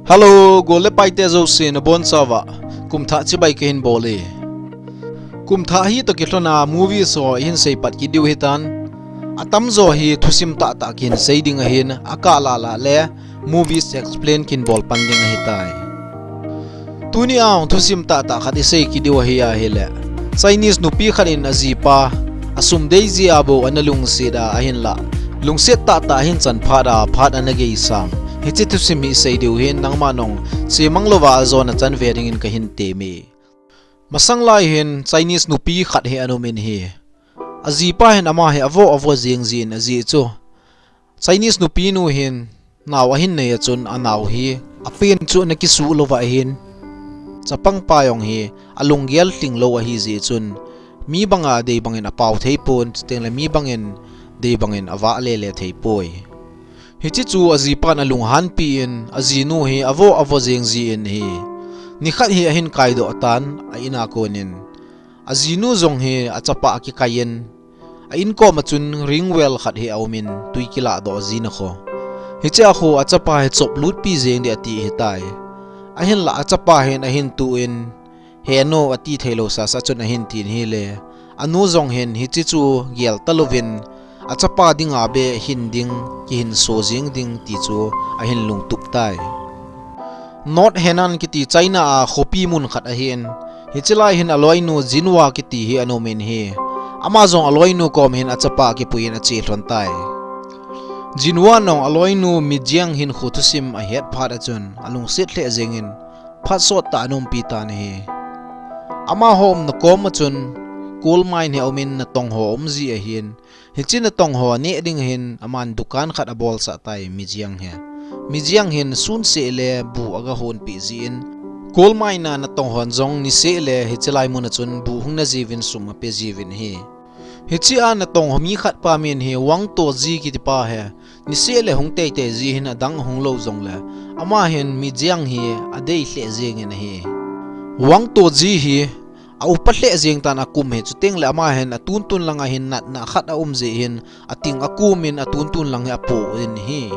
Hello, gole paite zo sin bon sawa. Kum tha chi bai ke hin bole. Kum tha hi to kitlona movie so hin sei pat ki diu hitan. Atam zo hi thusim ta ta kin sei ding a hin akala la le movies explain kin bol panding a hitai. Tuni aung thusim ta ta khati sei ki diu hi a hele. Chinese nupi kharin azipa asum deizi abo analung sida a hin la. Lungset ta ta hin chan phada phat anage isang. Hichi thusim hi sei diu hin nang manong si manglova zona chan vering in ka hin temi. Masang lai hin Chinese nupi khat he anumin hi. Azipa hin ama he avo zing zin azi chu. Chinese nupi nu hin naw hin ne chun anaw hi apin chu na kisu lova hin. Chapang payong hi alungyal ting lo hi zi chun mi banga dei bangin apaw theipon tengla mi bangin dei bangin awa lele theipoi. Hichi chu azipan alung han pi in azinu hi avo zing zin hi. Nikhat hi ahin kaido atan a ina konin. Azinu zong hi achapa ki kayen. A in ko machun ringwell khat hi aumin tuikila do azina ko. Hichi ako achapa hi chop lut pi zeng de ati hitai. Ahin la achapa hin ahin tuin. He no ati thelo sa chun ahin tin hi le. Anu zong hin hichi chu gel talovin achapa dinga be hinding ki hin sojing ding ti chu ahin lung tup tai. Not henan kiti China a khopi mun khat ahin hichilai hin aloi nu jinwa kiti hi anomen hi amazon aloi nu kom hin achapa ki puin achi hlon tai. Jinwa nong aloi nu mijiang hin khutusim a het phat achun alung sit hle zengin phat sot ta anum pi ta ni hi. Ama hom na kom achun coal mine he omin na tong ho omzi a hin hichin na tong ho ne ding hin aman dukan khat a bol sa tai mijiang he. Mijiang hin sun se le bu aga hon pi zin coal mine na tong hon jong ni se le hichilai mun chun bu hung na jivin sum pe jivin hi. Hichi an na tong homi khat pa min hi wang to ji ki ti pa he ni se le hung te te ji hin adang hung lo jong le ama hin mijiang hi adei hle jeng en hi. Wang to ji hi a upahle jeng tan akum he chuteng le ama hen atun tun langa hin nat na khat a umje hin ating akumin atun tun lang apo in hi.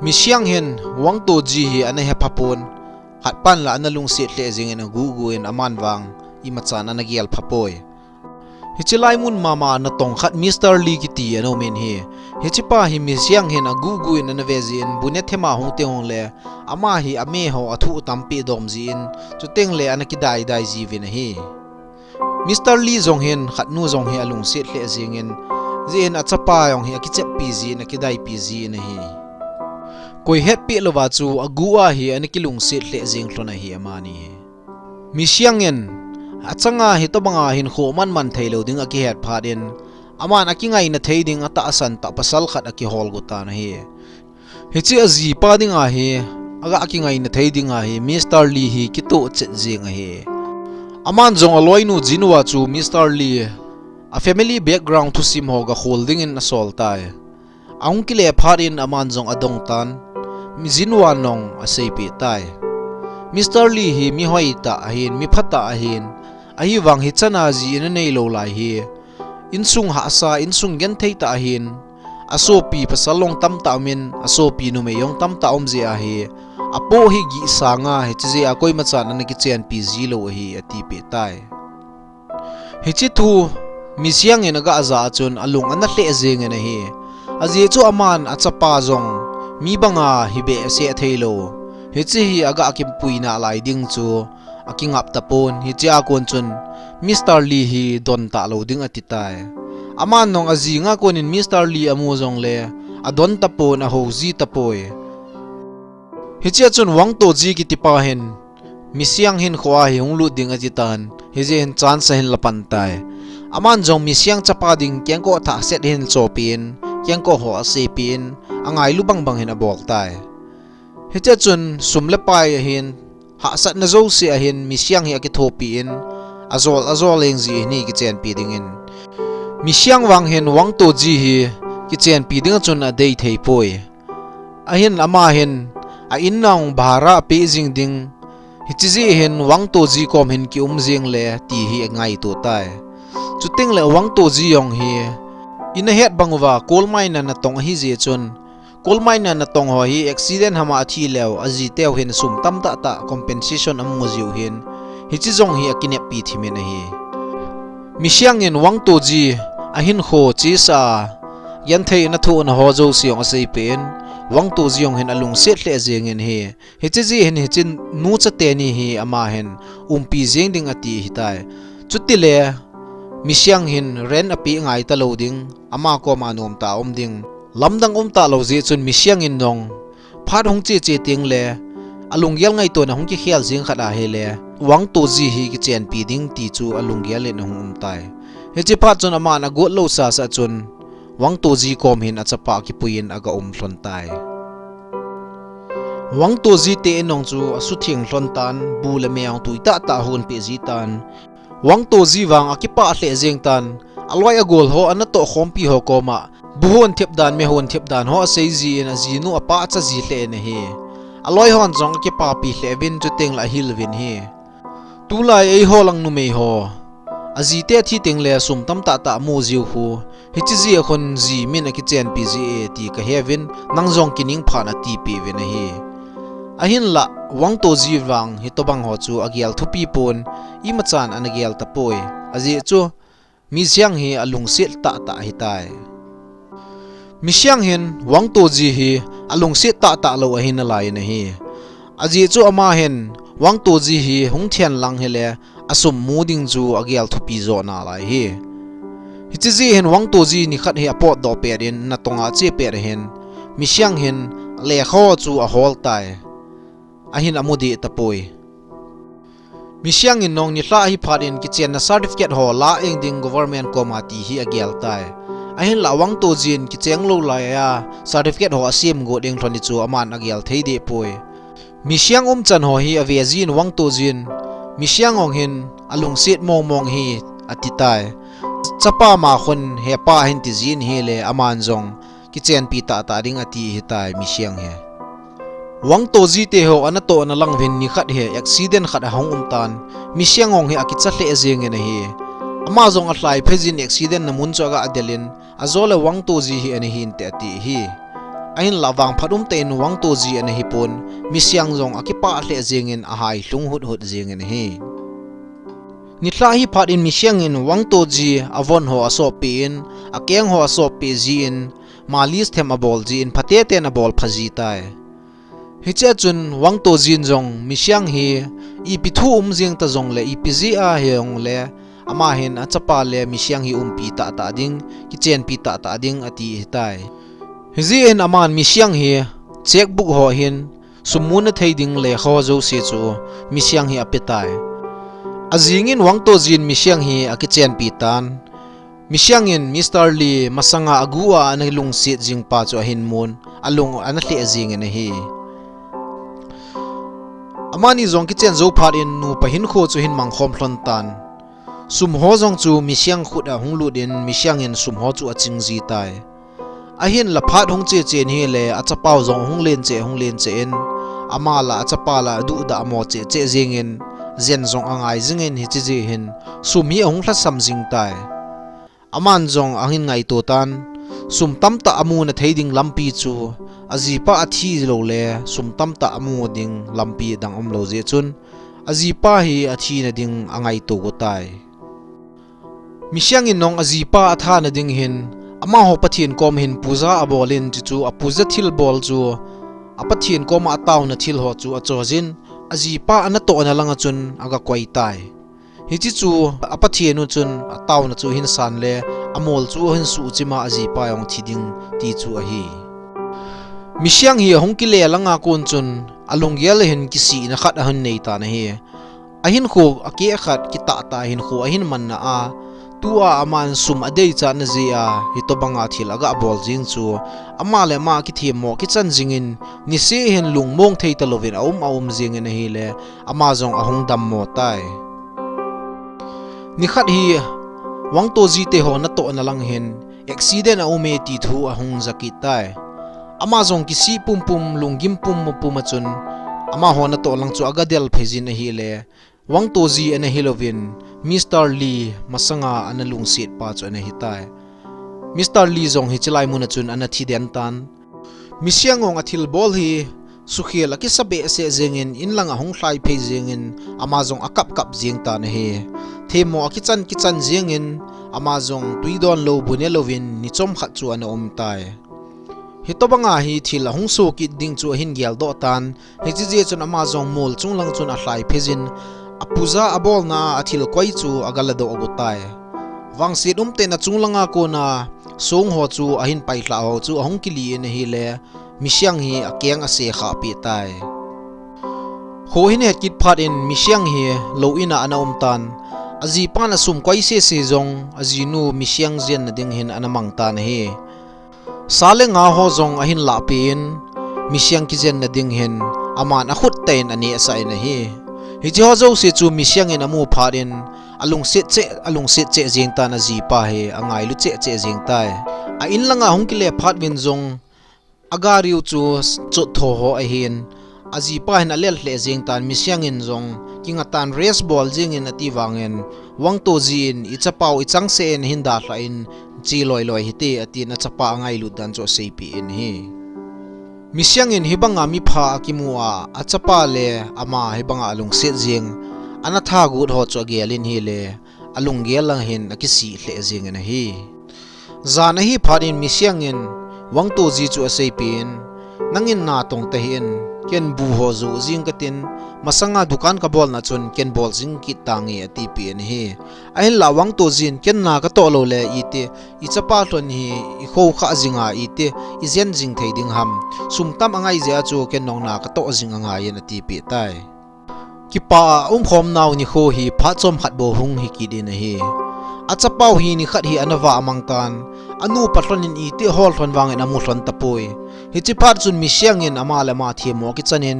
Misyang hin wang to ji hi ana he phapon hat pan la analung se hle jeng en gugu in aman wang imachan ana gial phapoi. Hichilai mun mama na tong khat Mr. Lee ki ti ano men hi hichipa hi misyang hin a gugu in ana vezin bunet thema hong te hong le ama hi ame ho athu tampi dom jin chuteng le ana ki dai dai ji vin hi. Mr. Lee zong hin khat nu zong hi alung se hle jingin zin achapa yong hi akichep pi ji na ki dai pi ji na hi. Koi het pi lova chu agua hi ana ki lung se hle jing hlona hi amani. Misyangin achanga hi to banga hin kho man thailo ding aki het phadin aman akingai na theiding ata asan ta pasal khat aki hol guta na hi. Hichi azi pa ding a hi aga akingai na theiding a hi Mr. Lee hi kito chet jing a hi. Aman jong aloi nu jinwa chu Mr. Lee a family background to sim hoga holding in asol tai. Aung kile pharin aman jong adong tan mi jinwa nong a sei pi tai. Mr. Lee hi mi hoi ta ahin mi phata ahin ahi wang hi chana ji in nei lo lai hi insung ha sa insung gen thei ta hin asopi pasalong tam ta min asopi nu me yong tam ta omje a hi apo hi gi sanga he che a koi macha na ki chen pi ji lo hi ati pe tai. Hi chi thu misyang in aga za chun alung ana hle jeng en hi aje chu aman achapa jong mi banga hi be se theilo hi chi hi aga akim puina lai ding chu akingap tapon hi chia kon chun Mr. Lee hi don ta lo ding atitai. Aman nong azi nga konin Mr. Lee amu jong le adon tapon a hozi tapoi. Hi chia chun wang to ji ki tipa hen misyang hin khwa hi hunglu ding atitan hi je hin chance hin lapan tai. Aman jong misyang chapa ding kyang ko tha set hin chopin kyang ko ho asepin angai lubang bang hin abok tai. Hi chia chun sumle pai hin ha sat na zo si ahin misyang hi akithopi in azol eng ji ni ki chen pi ding in misyang wang hen wang to ji hi ki chen pi ding chun a dei thei poi ahin ama hen a in naung bhara pe jing ding hi chi ji hen wang to ji kom hen ki jing le ti hi ngai to tai chuting le wang to ji yong hi in a het bangwa coal mine na tong hi je chun kolmaina na tong ho hi accident hama athi lew aji tew hin sum tam ta ta compensation amu ziu hin hi chi zong hi akinep pi thimin a hi misiang in wang to ji ahin kho chi sa yan thei na thu na ho zo siong asei pen wang to jiong hin alung set hle jeng in hi chi ji hin hi chin nu cha te ni hi ama hen pi jeng ding ati hitai chuti le misiang hin ren api ngai ta loading ama ko manom ta ding lamdang ta lo ji chun misiang in nong phat hong che che ting le alung yal ngai to na hong ki khial jing khada he le wang to ji hi ki chen pi ding ti chu alung yal le na hong tai he chi phat chun ama na go lo sa chun wang to ji kom hin achapa ki puin aga hlon tai wang to ji te nong chu asu thing hlon tan bu le meang tuita ta hun pe ji tan wang to ji wang akipa hle jeng tan alwai agol ho ana to khompi ho koma buhon thep dan me hon thep dan ho sei ji na ji nu apa cha ji hle ne hi aloi hon jong akipa pi hle vin chu teng la hil vin hi tu lai ei ho lang nu me ho aji te thi teng le sum tam ta ta mu jiu hu hi chi ji khon ji min a ki chen pi ji ti ka heaven nang jong kining phana ti pi vin hi ahin la wang to ji wang hi to bang ho chu agial thupi pon i machan anagial tapoi aji chu mi siang hi alung sil ta ta hi tai mi siang hin wang to ji hi alung sil ta ta lo a hin lai na hi aji chu ama hen wang to ji hi hung thian lang hele asum muding chu agial thupi zo na lai hi hi chi ji hen wang to ji ni khat hi apot do pe rin na tonga che pe hen mi siang hin le kho chu a hol tai ahin amudi tapoi misiang in nong ni hla hi pharin kitchen na certificate ho la eng ding government komati hi agial tai ahin lawang to jin kicheng lo la ya certificate ho asim go ding thoni chu aman agial thei de poi misiang chan ho hi aviazin wang to jin misiang ong hin alung set mong hi atitai chapa ma khon he pa hin ti jin hi le aman jong kitchen pi ta ta ding ati hi tai misiang he wang to ji te ho anato na lang vin ni khat he accident khat hong tan misiang ong he akitsa hle jeng ena hi ama jong a hlai phejin accident na mun chaga adelin azole wang to ji hi ani hin te ati hi ain lawang phadum te in wang to ji ani hi pon misiang jong akipa hle jeng in a hai hlung hut hut jeng en hi ni thla hi phat in misiang in wang to ji avon ho aso pe in akeng ho aso pe ji in malis them abol ji in phate te na bol phaji tai hi che chun wang to jin jong misiang hi I pithu jing ta jong le ipzi a heong le ama hin achapa le misiang hi pi ta ta ding ki chen pi ta ta ding ati tai hi en aman misiang hi checkbook ho hin sumun thei ding le kho zo se chu misiang hi apetai azingin wang to jin misiang hi aki chen pi tan misiang in Mr. Lee masanga agua ana lung sit jing pa chu hin mun alung ana hle jing ena hi amani zong ki chen zo phat in nu pahin kho chu hin mang khom hlon tan sum ho jong chu misiang khuda hunglu din misiang in sum ho chu aching ji tai a hin la phat hung che chen hi le achapau jong hung len che in ama la achapa la du da mo che jing in zen jong angai jing in hi chi ji hin sum hi hung thla sam jing tai aman jong angin ngai to tan sum tam ta amu na theiding lampi chu ajipa athi lo le sum tam ta amu ding lampi dang lo je chun ajipa hi athi na ding angai to go tai misiang in nong ajipa atha na ding hin ama ho pathin kom hin puja abolin chu apuja thil bol chu apathin kom ataw na thil ho chu achojin ajipa anato na langa chun aga koi tai hi chi chu apathin nu chun ataw na chu hin san le amol chu hin su chima ajipa yong thiding ti chu a hi misiang hi hongkile langa kon chun alung yel hin kisi na khat han nei ta na hi ahin kho ake khat ki ta ta hin kho ahin man na a tua aman sum adei cha na zia hitobanga thilaga bol jing chu ama le ma ki thimo ki chan jingin ni se hin lung mong thei ta lovin aum jing na hi le ama jong ahung dam mo tai ni khat hi wang to ji te ho na to na lang hin accident a ume ti thu ahung zakitai ama jong ki si pum lunggim pum pumachun ama ho na to lang chu agadel phejin a hi le wang to ji ana hilovin Mr. Lee masanga ana lungsit pa chu ana hitai Mr. Lee jong hi chilai mun chun ana thi den tan Misiangong athil bol hi sukhel akisabe se zengin inlanga honglai phe zengin amazong akap kap jengta na he themo akichan zengin amazong tuidon lo bunelovin nichom khat chu ana omtai hitobanga hi thil hongso ki ding chu hin gyal do tan hejije chun amazong mol chunglang chun a hlai phejin apuza abol na athil koi chu agalado ogutai wangsit umte na chunglanga ko na song ho chu ahin pai hla ho chu hongkili ne hi le misiang hi akyang ase kha pi tai ho hin he kit phat in misiang hi lo ina ana umtan aji pan asum koi se zong azinu misiang zen na ding hin anamang tan hi sale nga ho zong ahin la pin misiang ki zen na ding hin aman a khut tain ani asa ina hi hi ho zo se chu misiang in amu pharin alung se che jeng ta na ji pa he angai lu che jeng tai a in langa hongkile phat win zong agariu chu tho ho a hin aji pa hin alel hle jeng tan misiang in zong kinga tan race ball jing in ati wangen wangto jin ichapau ichang se en hinda hla in chi loi hite ati na chapa angai lu dan cho sepi in hi misiang in hibanga mi pha akimua achapa le ama hibanga alung se jing anatha gut ho cho gelin hi le alung gelang hin akisi hle jing na hi zana hi pharin misiang in wangto ji chu asepin nangin na tong te hin ken bu ho zu jing katin masanga dukan ka bol na chun ken bol jing ki tangi ati pin hi ahin la wangto jin ken na ka to lo le ite ichapa hlon hi i kho kha jinga ite izen jing theiding ham sumtam angai ja chu ken nong na ka to jing anga yen ati pi tai kipa khom naw ni kho hi pha chom khat bo hung hi ki din hi achapau hi ni khat hi anawa amang tan anu patron in ite hol thon wangin amu thon tapoi hi chi phat chun misiang in amala ma thiemo ki chanin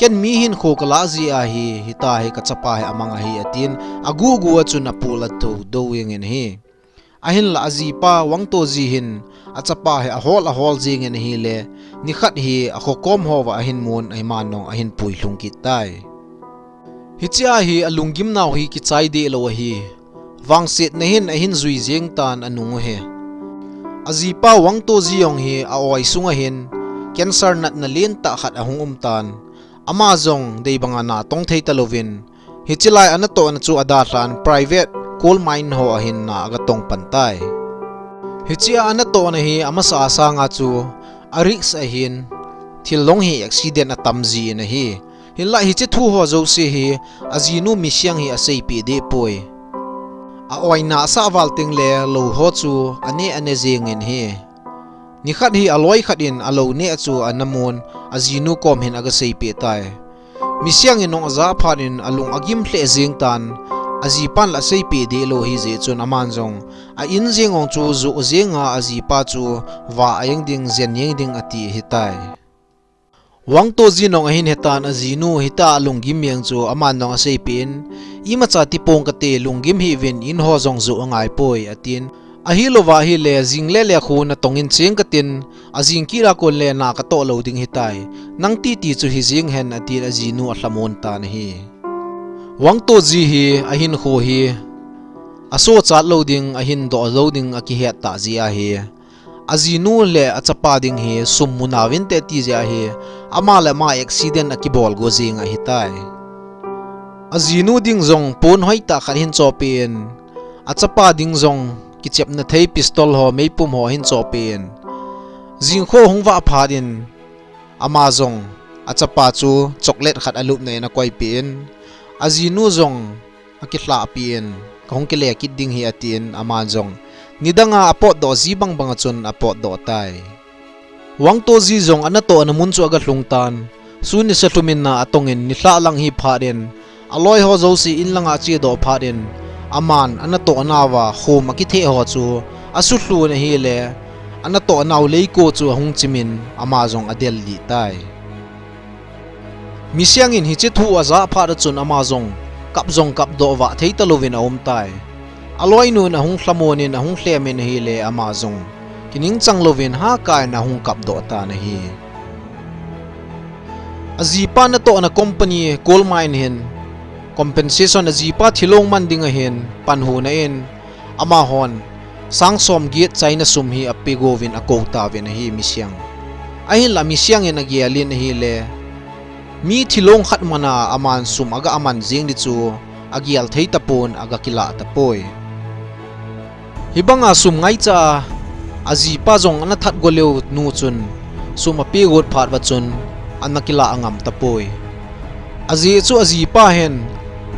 ken mi hin kho kala ji a hi hita hi ka chapa hi amanga hi atin agu gu chun apula to doing in hi ahin la aji pa wangto ji hin achapa hi a hol jing in hi le ni khat hi a kho kom ho wa ahin mun ai manong ahin pui hlung ki tai hi chia hi alungim naw hi ki chai de lo hi wangsit na hin ahin zui jeng tan anung he azipa wangto jiong hi a oi sunga hin cancer nat na len ta khat ahung umtan amazong dei banga na tong thei talovin hichilai anato na chu ada tlan private coal mine ho ahin na aga tong pantai hichia anato na hi amasa asa nga chu arix ahin thilong hi accident atamji na hi hinla hi che thu ho zo se hi azinu misiang hi asei pi de poi a oina sa walting le lo ho chu ane jengin hi ni khat hi aloi khat in alo ne chu anamun azinu kom hin aga sei pe tai misiang in nong za phanin alung agim hle jeng tan aji pan la sei pe de lo hi je chun aman jong a in jengong chu zu jenga aji pa chu wa ayeng ding zen yeng ding ati hitai wangto jinong ahin hetan azinu hita alungim yang chu aman nong sei pin ima cha tipong kate lungim hi ven in ho jong zu angai poi atin ahilova hi le jingle le khu na tongin cheng katin ajing kira kon le na ka to lo ding hitai nang ti chu hi jing hen atin azinu atlamon tan hi wangto ji hi ahin kho hi aso chat lo ding ahin do lo ding aki het ta ji a hi azinu le achapa ding hi summuna win te ti ja hi amala ma accident akibol go jing a hitai azinu ding zong pon hoita khan hin chopin achapa ding zong kichep na thei pistol ho meipum ho hin chopin jingkho hongwa phadin amazong achapa chu chocolate khat alup nei na koi pin azinu zong akithla pin kongkele kiding hi atin amazong nidanga apot do zibang banga chun apot do tai wangto ji zong anato anamun chu aga hlungtan suni settlement na atongin ni hla lang hi phadin aloi ho zo si in langa chi do phadin aman anato anawa khom akithe ho chu asutlu na hi le anato anaw leiko chu hung chimin amazong adel li tai misiang in hi che thu aza phada chun amazong kap do wa theitalovin aum tai aloi nu na hung hlamonin hung hlemin hi le amazong kining changlovin ha kai na hung kap do ta na hi azipa na to na company coal mine hin compensation azipa thilong manding a hin panhu na in ama hon sangsom gate chaina sum hi apigovin akota ven hi misiang ahin la mi siang en agialin hi le mi thilong khat mana aman sum aga aman jing ni chu agial thei tapon aga kila tapoi hibanga sum ngai cha azi pa jong ana that goleu nu chun sum api got phat wa chun anakila angam tapoi azi chu azi pa hen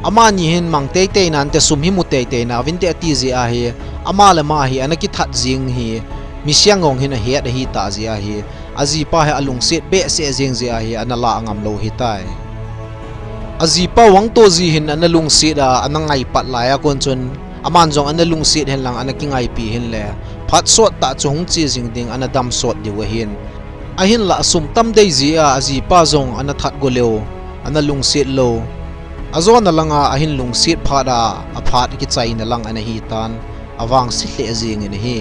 amani hen mangte te nan te sum hi mu te te na vin te ati zi a hi amala ma hi anaki that jing hi mi siangong hin a he da hi ta zi a hi azi pa he alung set be se jing zi a hi anala angam lo hi tai azi pa wang to zi hin analung set a anangai pat la ya kon chun aman jong analung set hen lang anaki ngai pi hin le phat sot ta chung chi jing ding anadam sot di wa hin ahin la sum tam dei zi a azi pa jong anathat goleo analung set lo azon alanga ahin lung set phada aphat ki chai na lang ana hi tan awang si hle jing in hi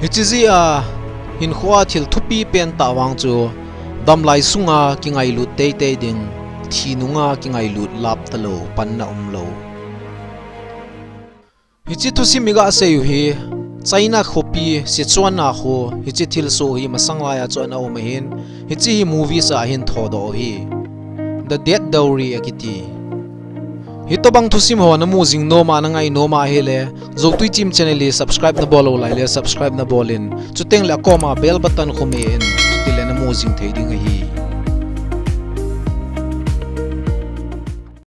hichizi a hin khwa thil thupi pen ta wang chu damlai sunga ki ngai lut te te ding thinunga ki ngai lut lap talo panna lo hichi thu simiga se yu hi China khopi Sichuan na kho hichi thil so hi masangla ya chon au mahin hichi hi movie sa hin thodo hi The Dead Dowry akiti hitobang thusim ho na mu jing no ma na ngai no ma hele zotui chim channel li subscribe na bolo lai le subscribe na bolin chuteng la koma bell button khome en tile na mu jing thei ding hi